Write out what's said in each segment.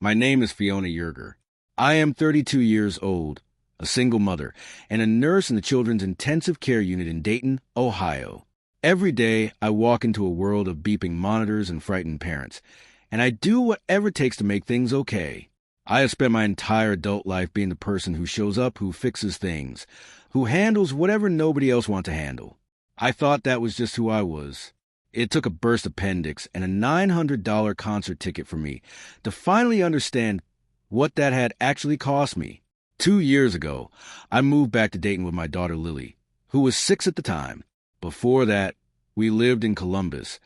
My name is Fiona Yerger. I am 32 years old, a single mother, and a nurse in the Children's Intensive Care Unit in Dayton, Ohio. Every day, I walk into a world of beeping monitors and frightened parents, and I do whatever it takes to make things okay. I have spent my entire adult life being the person who shows up, who fixes things, who handles whatever nobody else wants to handle. I thought that was just who I was. It took a burst appendix and a $900 concert ticket for me to finally understand what that had actually cost me. 2 years ago, I moved back to Dayton with my daughter Lily, who was 6 at the time. Before that, we lived in Columbus,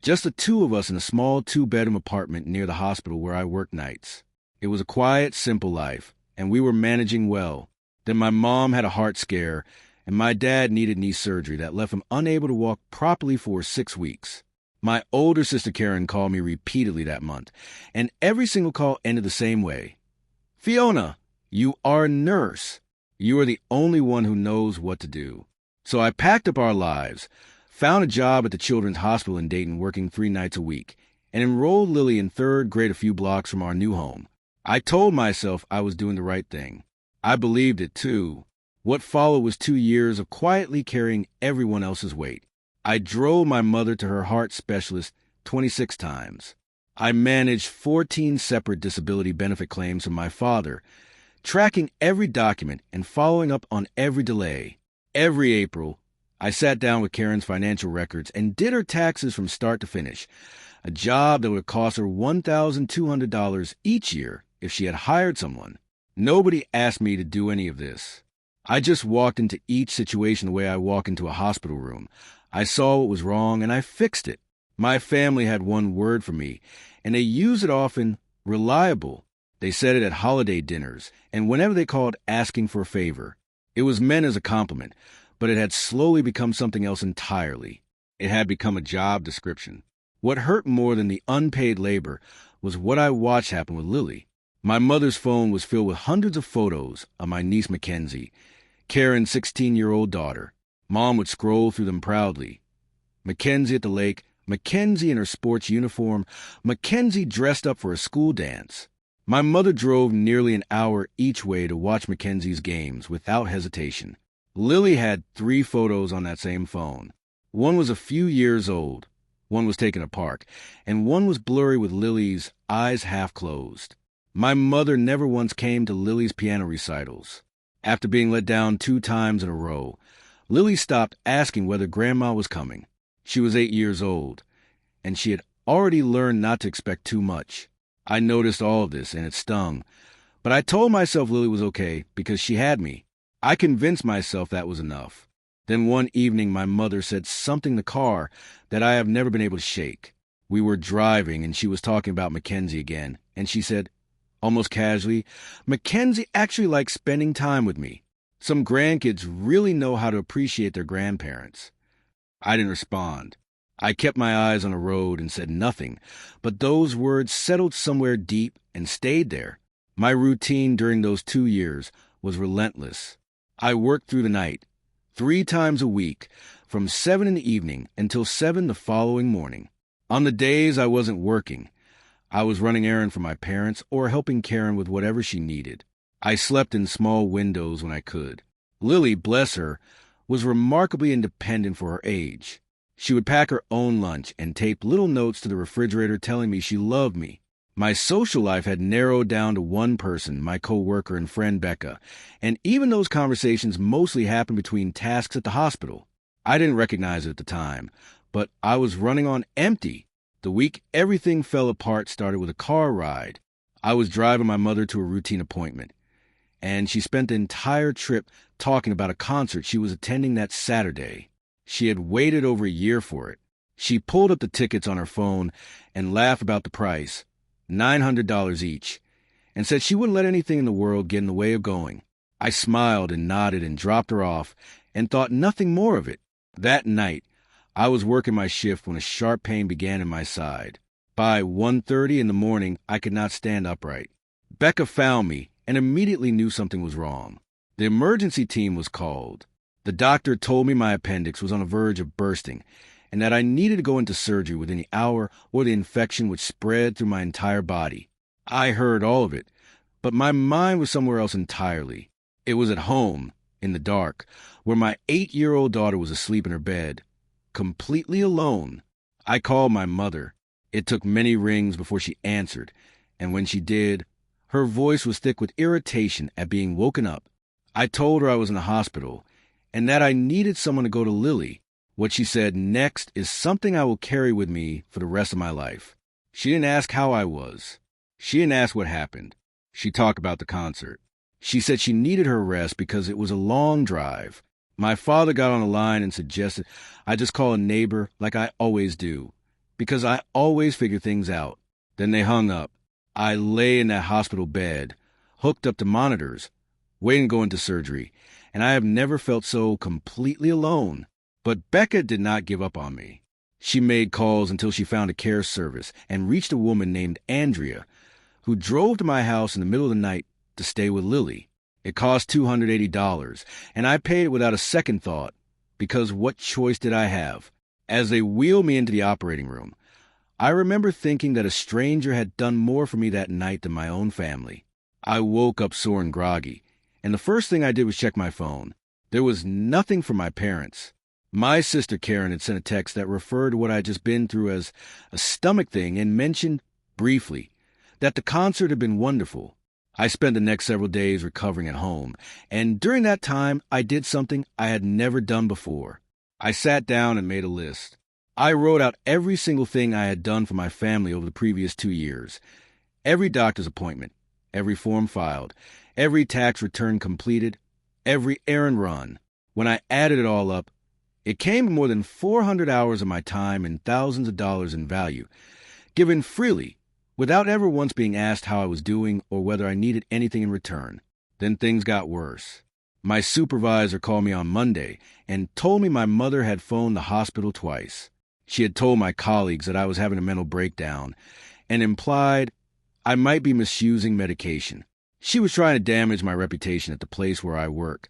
just the two of us in a small 2-bedroom apartment near the hospital where I worked nights. It was a quiet, simple life, and we were managing well. Then my mom had a heart scare, and my dad needed knee surgery that left him unable to walk properly for 6 weeks. My older sister Karen called me repeatedly that month, and every single call ended the same way. "Fiona, you are a nurse. You are the only one who knows what to do." So I packed up our lives, found a job at the Children's Hospital in Dayton working 3 nights a week, and enrolled Lily in 3rd grade a few blocks from our new home. I told myself I was doing the right thing. I believed it, too. What followed was 2 years of quietly carrying everyone else's weight. I drove my mother to her heart specialist 26 times. I managed 14 separate disability benefit claims from my father, tracking every document and following up on every delay. Every April, I sat down with Karen's financial records and did her taxes from start to finish, a job that would cost her $1,200 each year if she had hired someone. Nobody asked me to do any of this. I just walked into each situation the way I walk into a hospital room. I saw what was wrong, and I fixed it. My family had one word for me, and they used it often: reliable. They said it at holiday dinners, and whenever they called asking for a favor. It was meant as a compliment, but it had slowly become something else entirely. It had become a job description. What hurt more than the unpaid labor was what I watched happen with Lily. My mother's phone was filled with hundreds of photos of my niece Mackenzie, Karen's 16-year-old daughter. Mom would scroll through them proudly. Mackenzie at the lake, Mackenzie in her sports uniform, Mackenzie dressed up for a school dance. My mother drove nearly an hour each way to watch Mackenzie's games without hesitation. Lily had 3 photos on that same phone. One was a few years old, one was taken at a park, and one was blurry with Lily's eyes half closed. My mother never once came to Lily's piano recitals. After being let down 2 times in a row, Lily stopped asking whether Grandma was coming. She was 8 years old, and she had already learned not to expect too much. I noticed all of this, and it stung. But I told myself Lily was okay because she had me. I convinced myself that was enough. Then one evening, my mother said something in the car that I have never been able to shake. We were driving, and she was talking about Mackenzie again, and she said, almost casually, "Mackenzie actually likes spending time with me. Some grandkids really know how to appreciate their grandparents." I didn't respond. I kept my eyes on the road and said nothing, but those words settled somewhere deep and stayed there. My routine during those 2 years was relentless. I worked through the night, 3 times a week, from 7 in the evening until 7 the following morning. On the days I wasn't working, I was running errands for my parents or helping Karen with whatever she needed. I slept in small windows when I could. Lily, bless her, was remarkably independent for her age. She would pack her own lunch and tape little notes to the refrigerator telling me she loved me. My social life had narrowed down to one person, my co-worker and friend Becca, and even those conversations mostly happened between tasks at the hospital. I didn't recognize it at the time, but I was running on empty. The week everything fell apart started with a car ride. I was driving my mother to a routine appointment, and she spent the entire trip talking about a concert she was attending that Saturday. She had waited over a year for it. She pulled up the tickets on her phone and laughed about the price, $900 each, and said she wouldn't let anything in the world get in the way of going. I smiled and nodded and dropped her off and thought nothing more of it. That night, I was working my shift when a sharp pain began in my side. By 1:30 in the morning, I could not stand upright. Becca found me and immediately knew something was wrong. The emergency team was called. The doctor told me my appendix was on the verge of bursting and that I needed to go into surgery within the hour or the infection would spread through my entire body. I heard all of it, but my mind was somewhere else entirely. It was at home, in the dark, where my 8-year-old daughter was asleep in her bed, completely alone. I called my mother. It took many rings before she answered, and when she did, her voice was thick with irritation at being woken up. I told her I was in the hospital, and that I needed someone to go to Lily. What she said next is something I will carry with me for the rest of my life. She didn't ask how I was. She didn't ask what happened. She talked about the concert. She said she needed her rest because it was a long drive. My father got on the line and suggested I just call a neighbor like I always do, because I always figure things out. Then they hung up. I lay in that hospital bed, hooked up to monitors, waiting to go into surgery, and I have never felt so completely alone. But Becca did not give up on me. She made calls until she found a care service and reached a woman named Andrea, who drove to my house in the middle of the night to stay with Lily. It cost $280, and I paid it without a second thought, because what choice did I have? As they wheeled me into the operating room, I remember thinking that a stranger had done more for me that night than my own family. I woke up sore and groggy, and the first thing I did was check my phone. There was nothing from my parents. My sister Karen had sent a text that referred to what I had just been through as a stomach thing and mentioned, briefly, that the concert had been wonderful. I spent the next several days recovering at home, and during that time I did something I had never done before. I sat down and made a list. I wrote out every single thing I had done for my family over the previous 2 years. Every doctor's appointment, every form filed, every tax return completed, every errand run. When I added it all up, it came to more than 400 hours of my time and thousands of dollars in value, given freely, without ever once being asked how I was doing or whether I needed anything in return. Then things got worse. My supervisor called me on Monday and told me my mother had phoned the hospital twice. She had told my colleagues that I was having a mental breakdown and implied I might be misusing medication. She was trying to damage my reputation at the place where I work,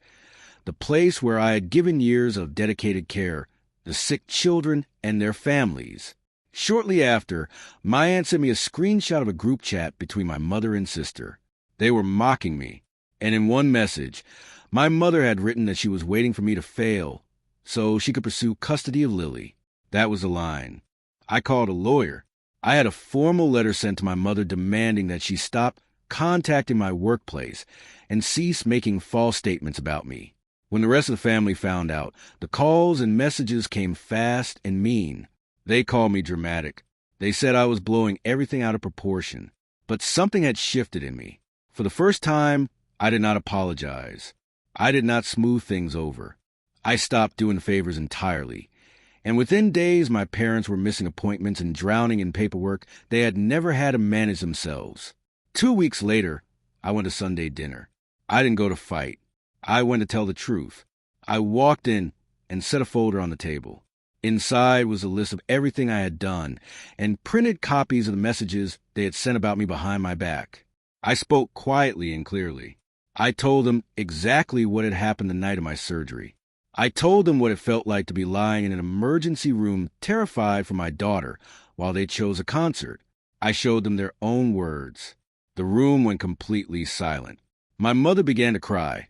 the place where I had given years of dedicated care, the sick children and their families. Shortly after, my aunt sent me a screenshot of a group chat between my mother and sister. They were mocking me, and in one message, my mother had written that she was waiting for me to fail so she could pursue custody of Lily. That was the line. I called a lawyer. I had a formal letter sent to my mother demanding that she stop contacting my workplace and cease making false statements about me. When the rest of the family found out, the calls and messages came fast and mean. They called me dramatic. They said I was blowing everything out of proportion. But something had shifted in me. For the first time, I did not apologize. I did not smooth things over. I stopped doing favors entirely. And within days, my parents were missing appointments and drowning in paperwork they had never had to manage themselves. 2 weeks later, I went to Sunday dinner. I didn't go to fight. I went to tell the truth. I walked in and set a folder on the table. Inside was a list of everything I had done and printed copies of the messages they had sent about me behind my back. I spoke quietly and clearly. I told them exactly what had happened the night of my surgery. I told them what it felt like to be lying in an emergency room terrified for my daughter while they chose a concert. I showed them their own words. The room went completely silent. My mother began to cry,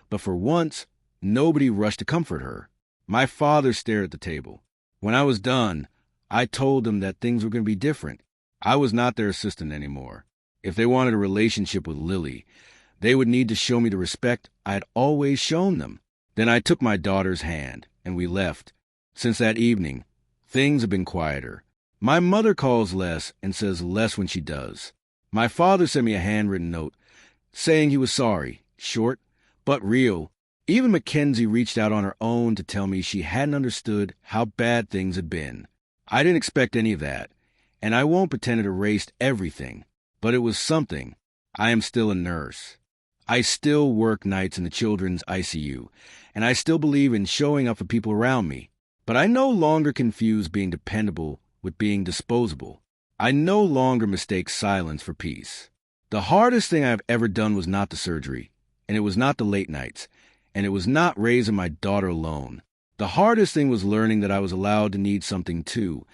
but for once, nobody rushed to comfort her. My father stared at the table. When I was done, I told them that things were going to be different. I was not their assistant anymore. If they wanted a relationship with Lily, they would need to show me the respect I had always shown them. Then I took my daughter's hand, and we left. Since that evening, things have been quieter. My mother calls less and says less when she does. My father sent me a handwritten note saying he was sorry, short but real. Even Mackenzie reached out on her own to tell me she hadn't understood how bad things had been. I didn't expect any of that, and I won't pretend it erased everything, but it was something. I am still a nurse. I still work nights in the children's ICU, and I still believe in showing up for people around me. But I no longer confuse being dependable with being disposable. I no longer mistake silence for peace. The hardest thing I've ever done was not the surgery, and it was not the late nights, and it was not raising my daughter alone. The hardest thing was learning that I was allowed to need something too,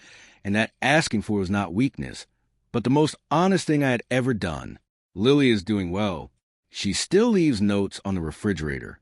and that asking for was not weakness, but the most honest thing I had ever done. Lily is doing well. She still leaves notes on the refrigerator.